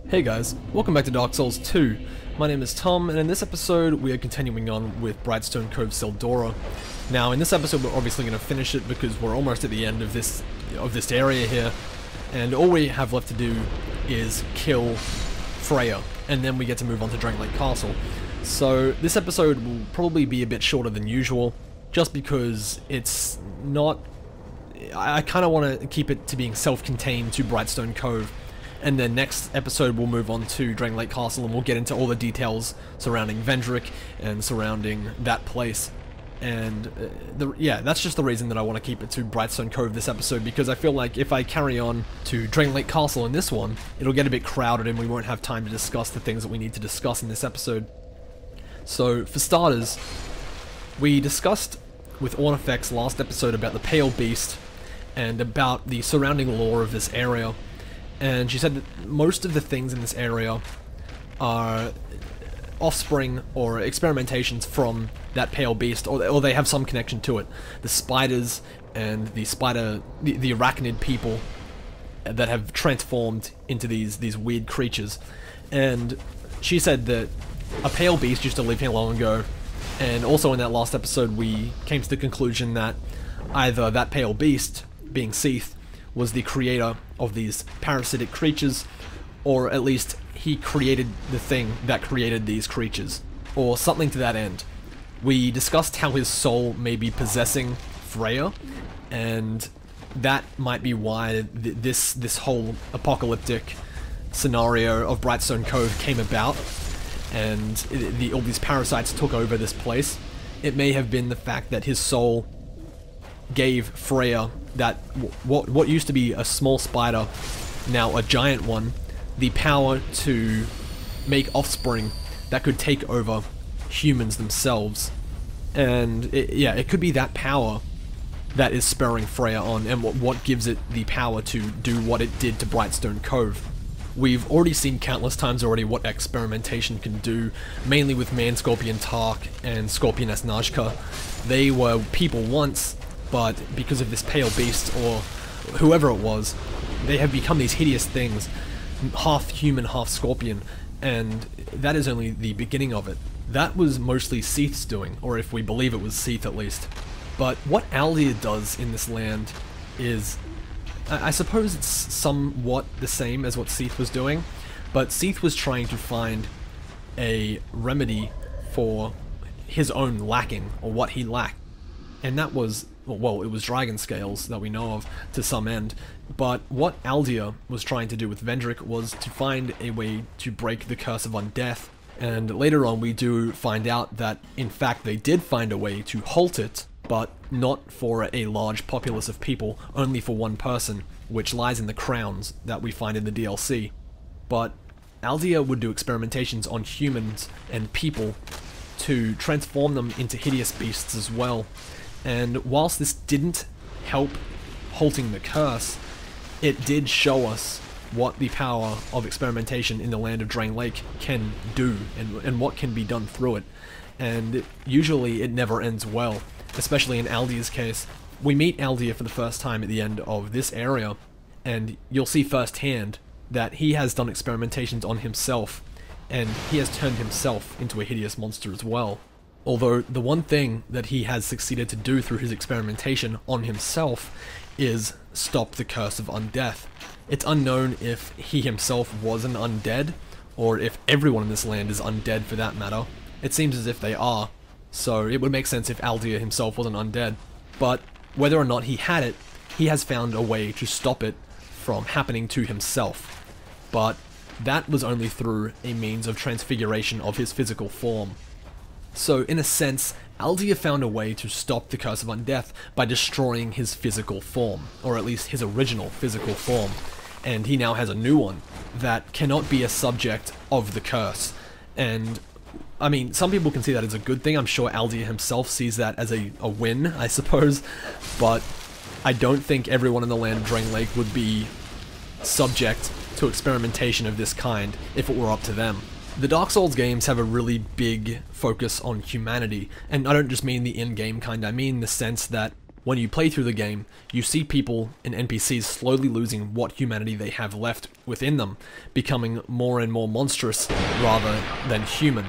Hey guys, welcome back to Dark Souls 2. My name is Tom, and in this episode we are continuing on with Brightstone Cove Seldora. Now in this episode we're obviously going to finish it because we're almost at the end of this area here, and all we have left to do is kill Freja, and then we get to move on to Dragon Lake Castle. So this episode will probably be a bit shorter than usual, just because it's not... I kind of want to keep it to being self-contained to Brightstone Cove. And then next episode we'll move on to Dragon Lake Castle and we'll get into all the details surrounding Vendrick and surrounding that place. And yeah, that's just the reason that I want to keep it to Brightstone Cove this episode, because I feel like if I carry on to Dragon Lake Castle in this one, it'll get a bit crowded and we won't have time to discuss the things that we need to discuss in this episode. So for starters, we discussed with Ornifex last episode about the Pale Beast and about the surrounding lore of this area. And she said that most of the things in this area are offspring or experimentations from that Pale Beast, or they have some connection to it. The spiders and the arachnid people that have transformed into these weird creatures. And she said that a Pale Beast used to live here long ago, and also in that last episode we came to the conclusion that either that Pale Beast, being Seath, was the creator of these parasitic creatures, or at least he created the thing that created these creatures, or something to that end. We discussed how his soul may be possessing Freja, and that might be why this whole apocalyptic scenario of Brightstone Cove came about, and all these parasites took over this place. It may have been the fact that his soul gave Freja, that what used to be a small spider, now a giant one, the power to make offspring that could take over humans themselves. And it could be that power that is spurring Freja on, and what gives it the power to do what it did to Brightstone Cove. We've already seen countless times already what experimentation can do, mainly with Man Scorpion Tark and Scorpioness Najka. They were people once, but because of this Pale Beast, or whoever it was, they have become these hideous things, half human, half scorpion, and that is only the beginning of it. That was mostly Seath's doing, or if we believe it was Seath at least. But what Aldia does in this land is, I suppose it's somewhat the same as what Seath was doing, but Seath was trying to find a remedy for his own lacking, or what he lacked. And that was, well, it was dragon scales that we know of to some end. But what Aldia was trying to do with Vendrick was to find a way to break the curse of undeath. And later on we do find out that in fact they did find a way to halt it, but not for a large populace of people, only for one person, which lies in the crowns that we find in the DLC. But Aldia would do experimentations on humans and people to transform them into hideous beasts as well. And whilst this didn't help halting the curse, it did show us what the power of experimentation in the land of Dragon Lake can do, and what can be done through it. And usually it never ends well, especially in Aldia's case. We meet Aldia for the first time at the end of this area, and you'll see firsthand that he has done experimentations on himself, and he has turned himself into a hideous monster as well. Although the one thing that he has succeeded to do through his experimentation on himself is stop the curse of undeath. It's unknown if he himself was an undead, or if everyone in this land is undead for that matter. It seems as if they are, so it would make sense if Aldia himself wasn't undead. But whether or not he had it, he has found a way to stop it from happening to himself. But that was only through a means of transfiguration of his physical form. So, in a sense, Aldia found a way to stop the curse of undeath by destroying his physical form, or at least his original physical form, and he now has a new one that cannot be a subject of the curse. And, I mean, some people can see that as a good thing. I'm sure Aldia himself sees that as a win, I suppose, but I don't think everyone in the land of Dragon Lake would be subject to experimentation of this kind if it were up to them. The Dark Souls games have a really big focus on humanity, and I don't just mean the in-game kind, I mean the sense that When you play through the game, you see people and NPCs slowly losing what humanity they have left within them, becoming more and more monstrous rather than human.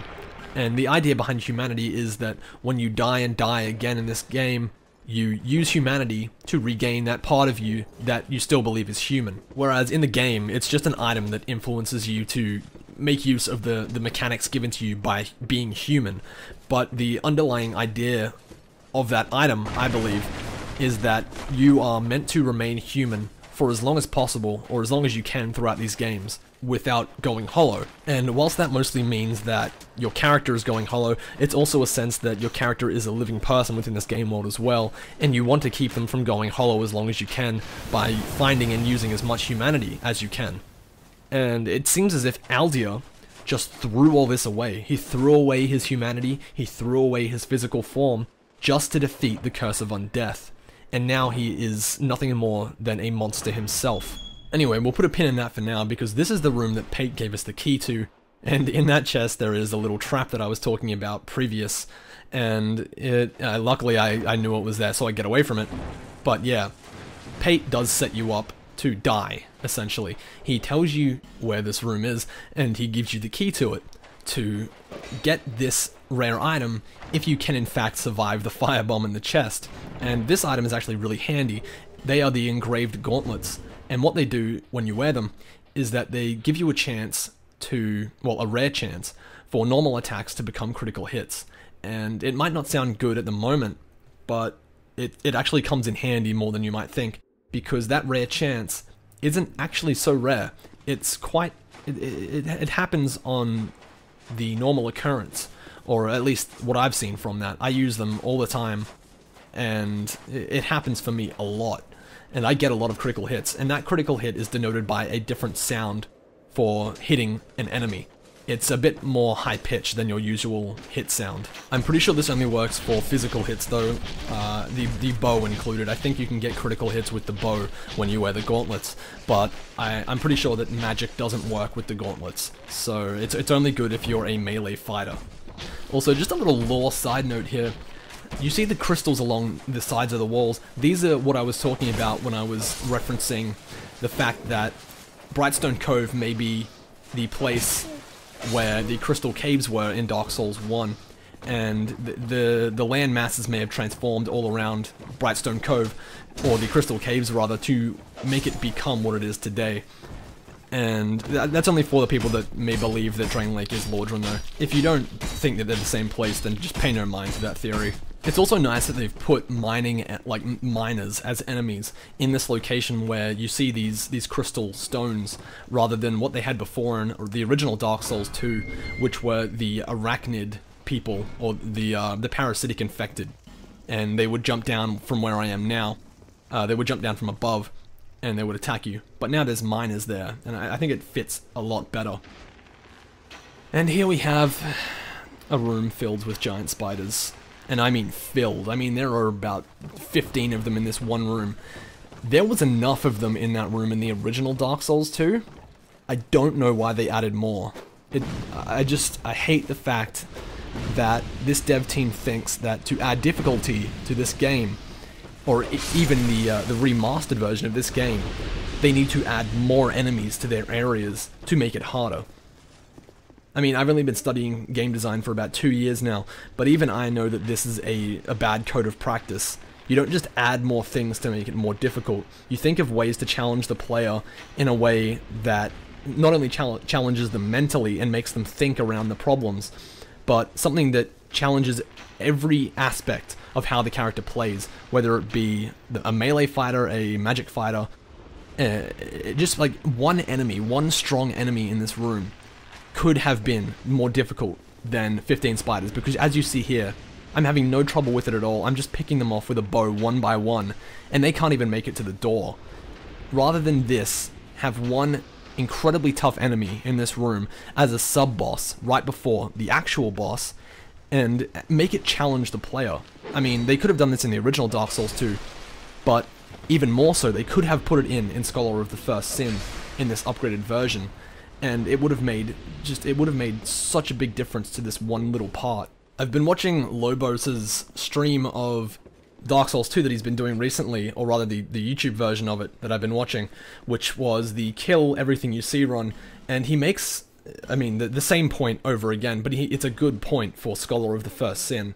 And the idea behind humanity is that when you die and die again in this game, you use humanity to regain that part of you that you still believe is human. Whereas in the game, it's just an item that influences you to make use of the mechanics given to you by being human. But the underlying idea of that item, I believe, is that you are meant to remain human for as long as possible, or as long as you can throughout these games, without going hollow. And whilst that mostly means that your character is going hollow, it's also a sense that your character is a living person within this game world as well, and you want to keep them from going hollow as long as you can by finding and using as much humanity as you can. And it seems as if Aldia just threw all this away. He threw away his humanity, he threw away his physical form, just to defeat the curse of undeath. And now he is nothing more than a monster himself. Anyway, we'll put a pin in that for now, because this is the room that Pate gave us the key to, and in that chest there is a little trap that I was talking about previous, and luckily I knew it was there, so I get away from it. But yeah, Pate does set you up to die, essentially. He tells you where this room is, and he gives you the key to it, to get this rare item if you can in fact survive the firebomb in the chest. And this item is actually really handy. They are the engraved gauntlets, and what they do when you wear them is that they give you a chance to, well, a rare chance for normal attacks to become critical hits. And it might not sound good at the moment, but it actually comes in handy more than you might think, because that rare chance isn't actually so rare. It's quite, it happens on the normal occurrence, or at least what I've seen from that. I use them all the time, and it happens for me a lot, and I get a lot of critical hits, and that critical hit is denoted by a different sound for hitting an enemy. It's a bit more high-pitched than your usual hit sound. I'm pretty sure this only works for physical hits though, the bow included. I think you can get critical hits with the bow when you wear the gauntlets, but I'm pretty sure that magic doesn't work with the gauntlets, so it's only good if you're a melee fighter. Also, just a little lore side note here. You see the crystals along the sides of the walls. These are what I was talking about when I was referencing the fact that Brightstone Cove may be the place where the crystal caves were in Dark Souls 1, and the land masses may have transformed all around Brightstone Cove, or the crystal caves rather, to make it become what it is today. And that's only for the people that may believe that Drain Lake is Lordran though. If you don't think that they're the same place, then just pay no mind to that theory. It's also nice that they've put mining, like miners, as enemies in this location where you see these crystal stones, rather than what they had before in the original Dark Souls 2, which were the arachnid people, or the parasitic infected. And they would jump down from where I am now. They would jump down from above, and they would attack you. But now there's miners there, and I think it fits a lot better. And here we have a room filled with giant spiders. And I mean filled. I mean, there are about 15 of them in this one room. There was enough of them in that room in the original Dark Souls 2. I don't know why they added more. I hate the fact that this dev team thinks that to add difficulty to this game, or even the remastered version of this game, they need to add more enemies to their areas to make it harder. I mean, I've only been studying game design for about 2 years now, but even I know that this is a bad code of practice. You don't just add more things to make it more difficult. You think of ways to challenge the player in a way that not only challenges them mentally and makes them think around the problems, but something that challenges every aspect of how the character plays, whether it be a melee fighter, a magic fighter, just like one strong enemy in this room could have been more difficult than 15 spiders, because as you see here, I'm having no trouble with it at all. I'm just picking them off with a bow one by one, and they can't even make it to the door. Rather than this, have one incredibly tough enemy in this room as a sub-boss right before the actual boss, and make it challenge the player. I mean, they could have done this in the original Dark Souls 2, but even more so, they could have put it in Scholar of the First Sin in this upgraded version, and it would have made such a big difference to this one little part. I've been watching Lobos's stream of Dark Souls 2 that he's been doing recently, or rather the YouTube version of it that I've been watching, which was the kill everything you see run, and he makes, I mean, the same point over again, but it's a good point for Scholar of the First Sin.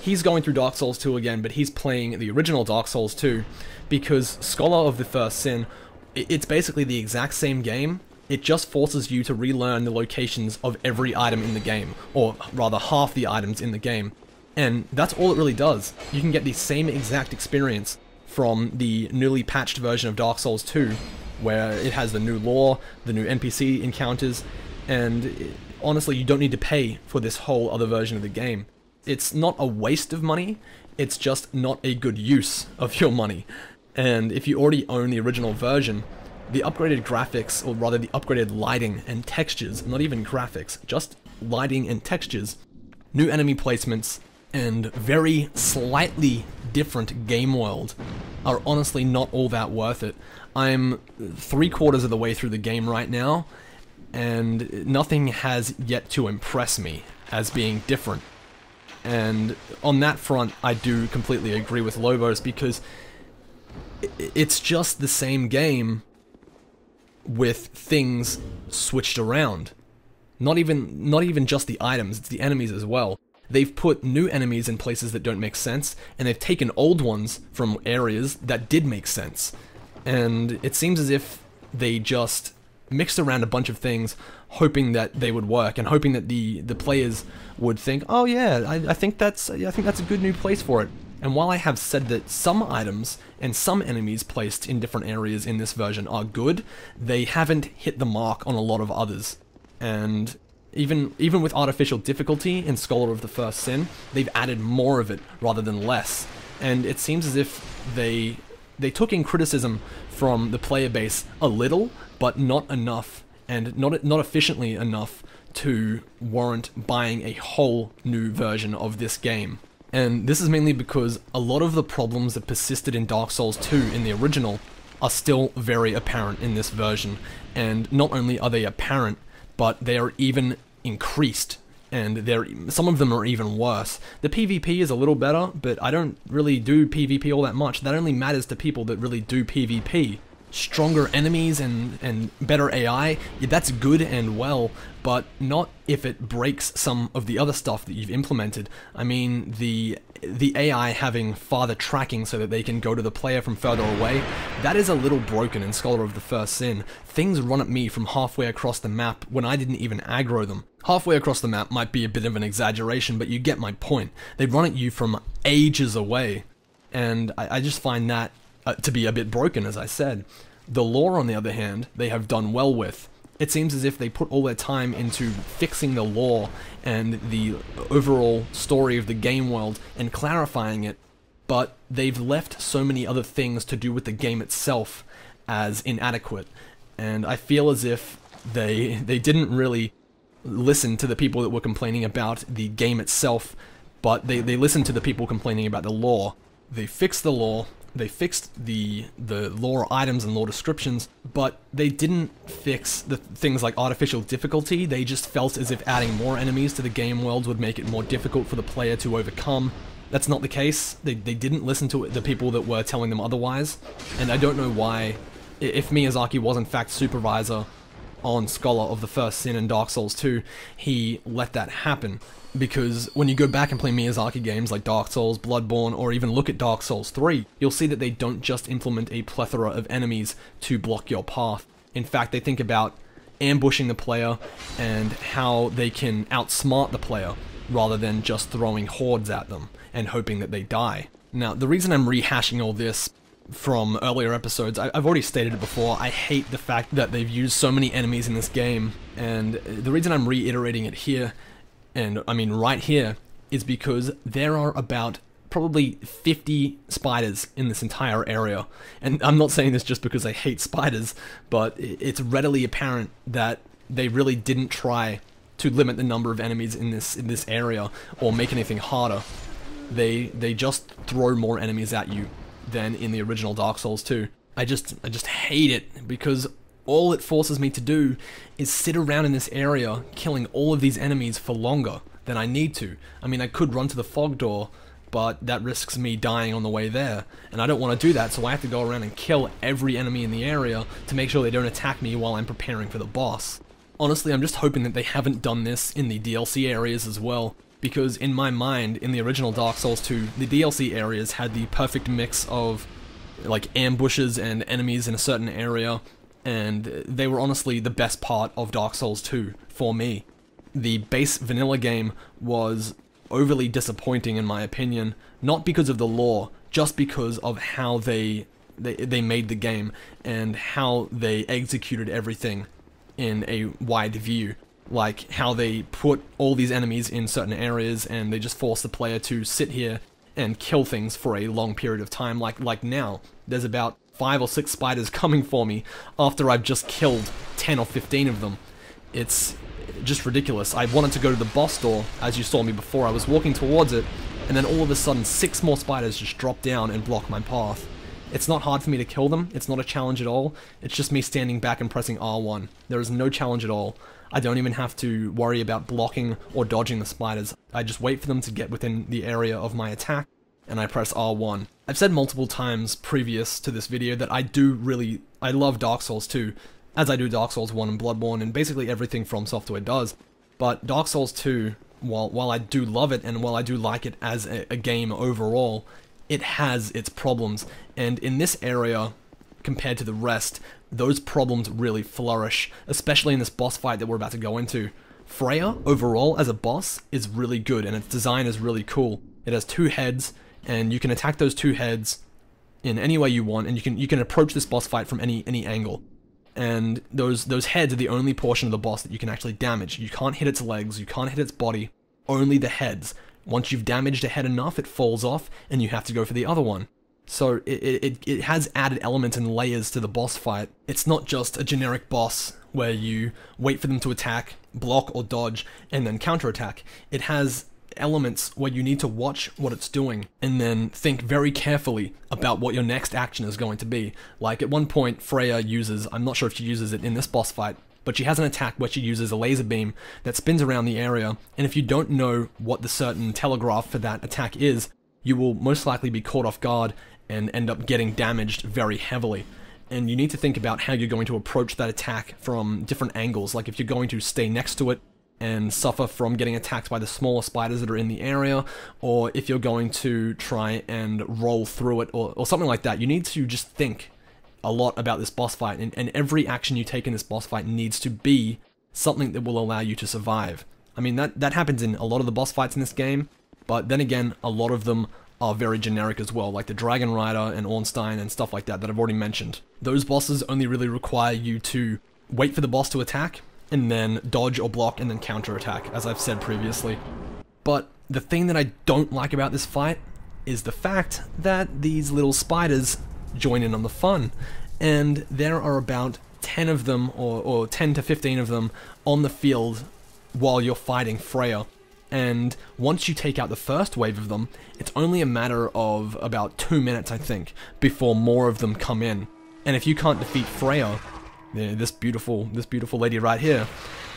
He's going through Dark Souls 2 again, but he's playing the original Dark Souls 2, because Scholar of the First Sin, it's basically the exact same game. It just forces you to relearn the locations of every item in the game, or rather half the items in the game. And that's all it really does. You can get the same exact experience from the newly patched version of Dark Souls 2, where it has the new lore, the new NPC encounters, and honestly, you don't need to pay for this whole other version of the game. It's not a waste of money, it's just not a good use of your money. And if you already own the original version, the upgraded graphics, or rather the upgraded lighting and textures, not even graphics, just lighting and textures, new enemy placements, and very slightly different game world are honestly not all that worth it. I'm 3/4 of the way through the game right now, and nothing has yet to impress me as being different. And on that front, I do completely agree with Lobos, because it's just the same game with things switched around. Not even just the items, it's the enemies as well. They've put new enemies in places that don't make sense, and they've taken old ones from areas that did make sense. And it seems as if they just mixed around a bunch of things, hoping that they would work, and hoping that the players would think, oh yeah, I think that's a good new place for it. And while I have said that some items and some enemies placed in different areas in this version are good, they haven't hit the mark on a lot of others. And even with artificial difficulty in Scholar of the First Sin, they've added more of it rather than less. And it seems as if they took in criticism from the player base a little, but not enough, and not efficiently enough to warrant buying a whole new version of this game. And this is mainly because a lot of the problems that persisted in Dark Souls 2 in the original are still very apparent in this version. And not only are they apparent, but they are even increased, and some of them are even worse. The PvP is a little better, but I don't really do PvP all that much. That only matters to people that really do PvP. Stronger enemies and better AI, yeah, that's good and well, but not if it breaks some of the other stuff that you've implemented. I mean, the AI having farther tracking so that they can go to the player from further away, that is a little broken in Scholar of the First Sin. Things run at me from halfway across the map when I didn't even aggro them. Halfway across the map might be a bit of an exaggeration, but you get my point. They run at you from ages away, and I just find that to be a bit broken, as I said. The lore, on the other hand, they have done well with. It seems as if they put all their time into fixing the lore and the overall story of the game world and clarifying it, but they've left so many other things to do with the game itself as inadequate. And I feel as if they didn't really listen to the people that were complaining about the game itself, but they listened to the people complaining about the lore. They fixed the lore, they fixed the lore items and lore descriptions, but they didn't fix the things like artificial difficulty. They just felt as if adding more enemies to the game world would make it more difficult for the player to overcome. That's not the case. They didn't listen to the people that were telling them otherwise, and I don't know why. If Miyazaki was in fact supervisor on Scholar of the First Sin and Dark Souls 2, he let that happen. Because when you go back and play Miyazaki games like Dark Souls, Bloodborne, or even look at Dark Souls 3, you'll see that they don't just implement a plethora of enemies to block your path. In fact, they think about ambushing the player and how they can outsmart the player, rather than just throwing hordes at them and hoping that they die. Now, the reason I'm rehashing all this from earlier episodes, I've already stated it before, I hate the fact that they've used so many enemies in this game, and the reason I'm reiterating it here, and I mean right here, is because there are about probably 50 spiders in this entire area. And I'm not saying this just because I hate spiders, but it's readily apparent that they really didn't try to limit the number of enemies in this area or make anything harder. They just throw more enemies at you than in the original Dark Souls 2. I just hate it, because all it forces me to do is sit around in this area killing all of these enemies for longer than I need to. I mean, I could run to the fog door, but that risks me dying on the way there, and I don't want to do that, so I have to go around and kill every enemy in the area to make sure they don't attack me while I'm preparing for the boss. Honestly, I'm just hoping that they haven't done this in the DLC areas as well, because in my mind, in the original Dark Souls 2, the DLC areas had the perfect mix of like ambushes and enemies in a certain area, and they were honestly the best part of Dark Souls 2 for me. The base vanilla game was overly disappointing in my opinion, not because of the lore, just because of how they made the game and how they executed everything in a wide view. Like how they put all these enemies in certain areas and they just force the player to sit here and kill things for a long period of time. Like now, there's about 5 or 6 spiders coming for me after I've just killed 10 or 15 of them. It's just ridiculous. I wanted to go to the boss door, as you saw me before. I was walking towards it, and then all of a sudden 6 more spiders just drop down and block my path. It's not hard for me to kill them, it's not a challenge at all, it's just me standing back and pressing R1. There is no challenge at all. I don't even have to worry about blocking or dodging the spiders. I just wait for them to get within the area of my attack, and I press R1. I've said multiple times previous to this video that I love Dark Souls 2, as I do Dark Souls 1 and Bloodborne, and basically everything From Software does. But Dark Souls 2, while I do love it, and while I do like it as a game overall, it has its problems, and in this area, compared to the rest, those problems really flourish, especially in this boss fight that we're about to go into. Freja, overall, as a boss, is really good, and its design is really cool. It has 2 heads, and you can attack those 2 heads in any way you want, and you can approach this boss fight from any angle. And those heads are the only portion of the boss that you can actually damage. You can't hit its legs, you can't hit its body, only the heads. Once you've damaged a head enough, it falls off, and you have to go for the other one. So it has added elements and layers to the boss fight. It's not just a generic boss where you wait for them to attack, block or dodge, and then counterattack. It has elements where you need to watch what it's doing, and then think very carefully about what your next action is going to be. Like at one point, Freja uses, I'm not sure if she uses it in this boss fight, but she has an attack where she uses a laser beam that spins around the area, and if you don't know what the certain telegraph for that attack is, you will most likely be caught off guard and end up getting damaged very heavily. And you need to think about how you're going to approach that attack from different angles, like if you're going to stay next to it and suffer from getting attacked by the smaller spiders that are in the area, or if you're going to try and roll through it, or something like that. You need to just think a lot about this boss fight, and every action you take in this boss fight needs to be something that will allow you to survive. I mean, that happens in a lot of the boss fights in this game, but then again, a lot of them are very generic as well, like the Dragon Rider and Ornstein and stuff like that I've already mentioned. Those bosses only really require you to wait for the boss to attack, and then dodge or block and then counterattack, as I've said previously. But the thing that I don't like about this fight is the fact that these little spiders join in on the fun, and there are about 10 of them, or 10 to 15 of them, on the field while you're fighting Freja. And once you take out the first wave of them, it's only a matter of about 2 minutes, I think, before more of them come in. And if you can't defeat Freja, this beautiful lady right here,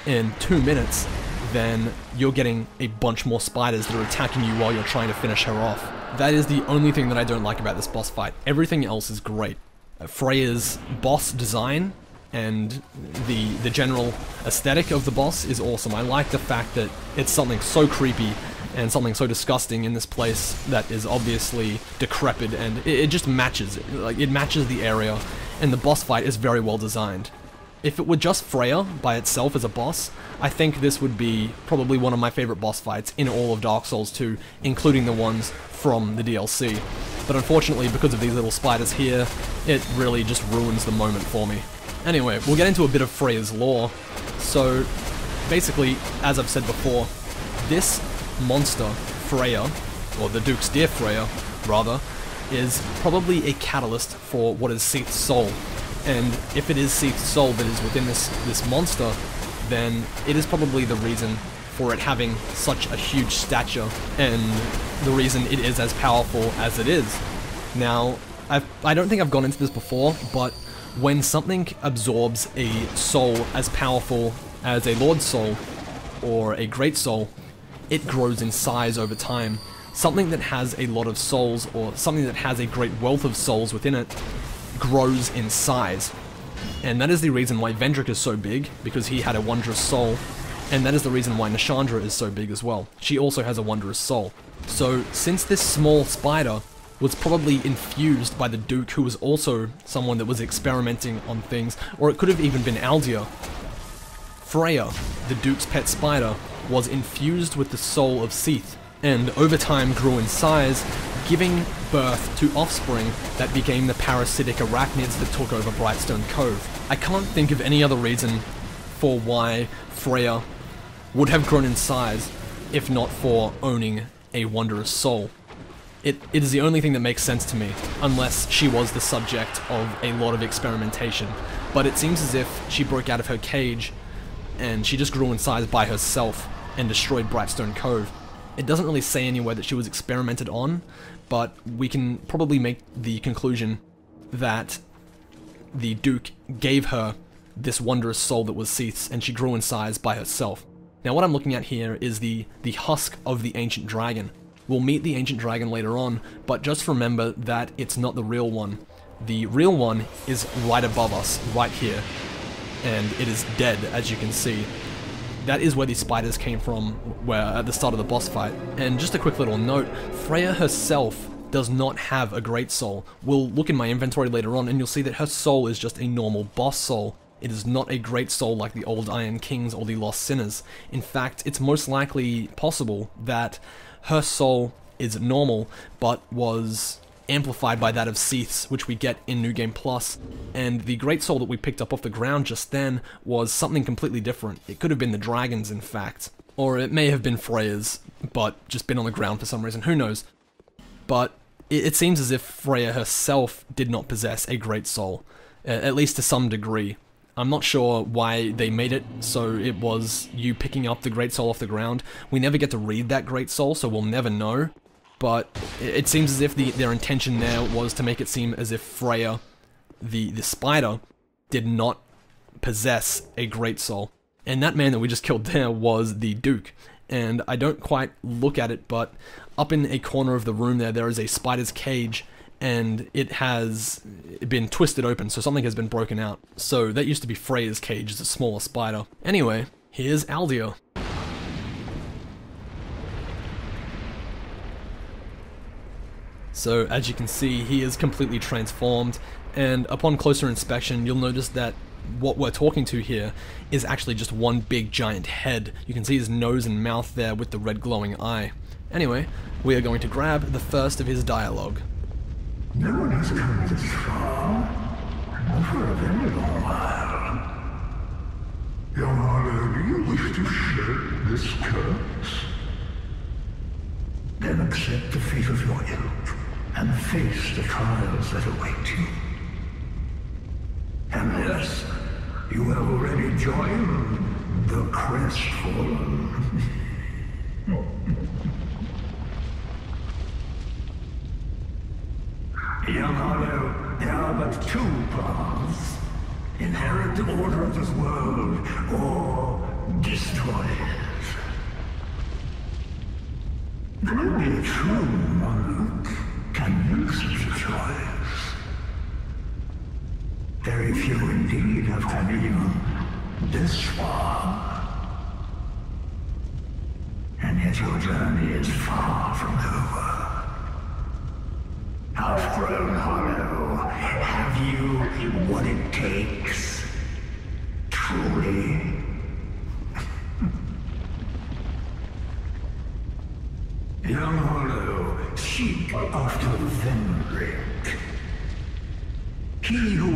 in 2 minutes, then you're getting a bunch more spiders that are attacking you while you're trying to finish her off. That is the only thing that I don't like about this boss fight. Everything else is great. Freja's boss design and the general aesthetic of the boss is awesome. I like the fact that it's something so creepy and something so disgusting in this place that is obviously decrepit, and it just matches it. Like, it matches the area, and the boss fight is very well designed. If it were just Freja by itself as a boss, I think this would be probably one of my favorite boss fights in all of Dark Souls 2, including the ones from the DLC. But unfortunately, because of these little spiders here, it really just ruins the moment for me. Anyway, we'll get into a bit of Freja's lore. So, basically, as I've said before, this monster, Freja, or the Duke's dear Freja, rather, is probably a catalyst for what is Seath's soul. And if it is Seath's soul that is within this monster, then it is probably the reason for it having such a huge stature, and the reason it is as powerful as it is. Now, I don't think I've gone into this before, but when something absorbs a soul as powerful as a Lord's soul, or a Great Soul, it grows in size over time. something that has a lot of souls, or something that has a great wealth of souls within it, grows in size. And that is the reason why Vendrick is so big, because he had a wondrous soul, and that is the reason why Nashandra is so big as well. She also has a wondrous soul. So, since this small spider was probably infused by the Duke, who was also someone that was experimenting on things, or it could have even been Aldia, Freja, the Duke's pet spider, was infused with the soul of Seath, and over time grew in size, giving birth to offspring that became the parasitic arachnids that took over Brightstone Cove. I can't think of any other reason for why Freja would have grown in size if not for owning a wondrous soul. It is the only thing that makes sense to me, unless she was the subject of a lot of experimentation. But it seems as if she broke out of her cage and she just grew in size by herself and destroyed Brightstone Cove. It doesn't really say anywhere that she was experimented on, but we can probably make the conclusion that the Duke gave her this wondrous soul that was Seath's, and she grew in size by herself. Now what I'm looking at here is the husk of the ancient dragon. We'll meet the ancient dragon later on, but just remember that it's not the real one. The real one is right above us, right here, and it is dead, as you can see. That is where the spiders came from, where at the start of the boss fight. And just a quick little note, Freja herself does not have a great soul. We'll look in my inventory later on and you'll see that her soul is just a normal boss soul. It is not a great soul like the old Iron Kings or the Lost Sinners. In fact, it's most likely possible that her soul is normal, but was amplified by that of Seath's, which we get in New Game Plus, and the great soul that we picked up off the ground just then was something completely different. It could have been the dragon's, in fact, or it may have been Freya's, but just been on the ground for some reason, who knows. But it seems as if Freja herself did not possess a great soul, at least to some degree. I'm not sure why they made it so it was you picking up the great soul off the ground. We never get to read that great soul, so we'll never know. But it seems as if their intention there was to make it seem as if Freja, the spider, did not possess a great soul. And that man that we just killed there was the Duke. And I don't quite look at it, but up in a corner of the room there is a spider's cage, and it has been twisted open, so something has been broken out. So that used to be Freya's cage, it's a smaller spider. Anyway, here's Aldia. So as you can see, he is completely transformed, and upon closer inspection you'll notice that what we're talking to here is actually just one big giant head. You can see his nose and mouth there with the red glowing eye. Anyway, we are going to grab the first of his dialogue. No one has come this far, not for a very long while. Young Harlow, do you wish to shed this curse? Then accept the fate of your ilk, and face the trials that await you. Unless you have already joined the Crestfallen. Young Harlow, there are but two paths. Inherit the order of this world, or destroy it. Only a true monarch can make such a choice. Very few indeed have come even this far. And yet your journey is far from over. Half-grown Hollow, have you what it takes? Truly? Young Hollow, seek after Vendrick. He who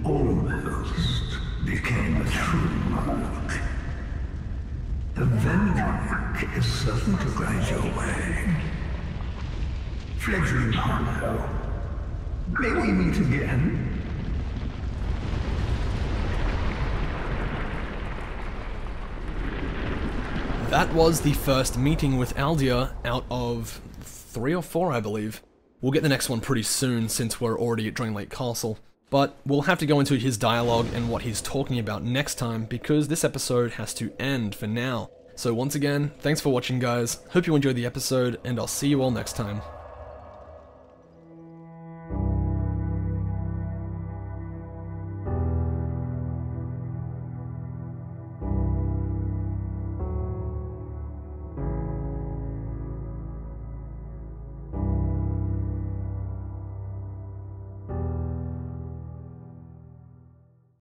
almost became a true monarch. The Vendrick is certain to guide your way. Fledgling Hollow, may we meet again? That was the first meeting with Aldia out of 3 or 4, I believe. We'll get the next one pretty soon since we're already at Drain Lake Castle. But we'll have to go into his dialogue and what he's talking about next time because this episode has to end for now. So once again, thanks for watching guys, hope you enjoyed the episode, and I'll see you all next time.